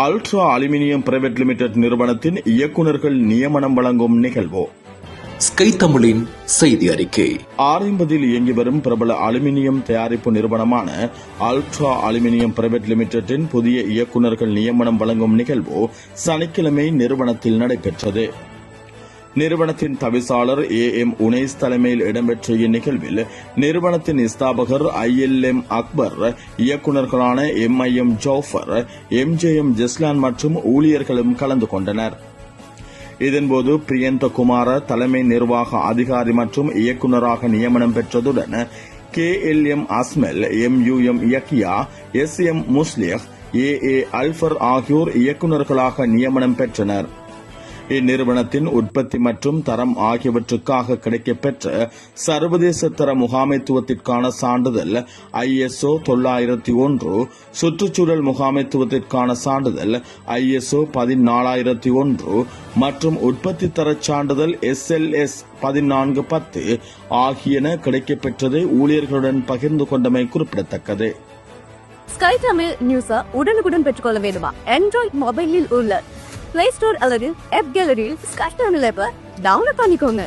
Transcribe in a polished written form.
Ultra aluminium private limited நிறுவனத்தின் இயக்குநர்கள் நியமனம் வழங்கும் நிகழ்வு. ஸ்கை தமிழின் செய்தி அறிக்கை. ஆரம்பத்தில் இயங்கி வரும் பிரபல அலுமினியம் தயாரிப்பு நிறுவனமான அல்ட்ரா அலுமினியம் பிரைவேட் லிமிடெட்டின் புதிய இயக்குநர்கள் நியமனம் வழங்கும் நிகழ்வு சனிக்கிழமை நிறுவனத்தில் நடைபெற்றது. நிறுவனத்தின் தவிசாளர் AM உனைஸ் தலைமையில் இடம்பெற்ற இந்நிகழ்வில் நிறுவனத்தின் ஸ்தாபகர் ILM அக்பர், இயக்குநர்களான MIM ஜோஃபர், MJM ஜெஸ்லான் மற்றும் ஊழியர்களும் கலந்து கொண்டனர். இதன்போது பிரியந்த குமார தலைமை நிர்வாக அதிகாரி மற்றும் இயக்குநராக நியமனம் பெற்றதுடன் KLM அஸ்மெல், MUM யக்கியா, SM முஸ்லிஹ், AA அல்பர் ஆகியோர் இயக்குநர்களாக நியமனம் பெற்றனர். இந்நிறுவனத்தின் உற்பத்தி மற்றும் தரம் ஆகியவற்றுக்காக கிடைக்கப்பெற்ற சர்வதேச தர முகாமைத்துவத்திற்கான சான்றிதழ் ISO 901, சுற்றுச்சூழல் முகாமைத்துவத்திற்கான சான்றிதழ் ISO 14001 மற்றும் உற்பத்தி தரச் சான்றிதழ் SLS 1410 ஆகியன கிடைக்கப்பெற்றதை ஊழியர்களுடன் பகிர்ந்து கொண்டமை குறிப்பிடத்தக்கது. ஸ்கை தமிழ் நியூஸை உடனுக்குடன் பெற்றுக்கொள்ள வேண்டுமா? ஆண்ட்ராய்ட் மொபைலில் உள்ள பிளே ஸ்டோர் அல்லது ஆப் கேலரியில் ஸ்கை தமிழ் ஆப்பை டவுன்லோட் பண்ணிக்கோங்க.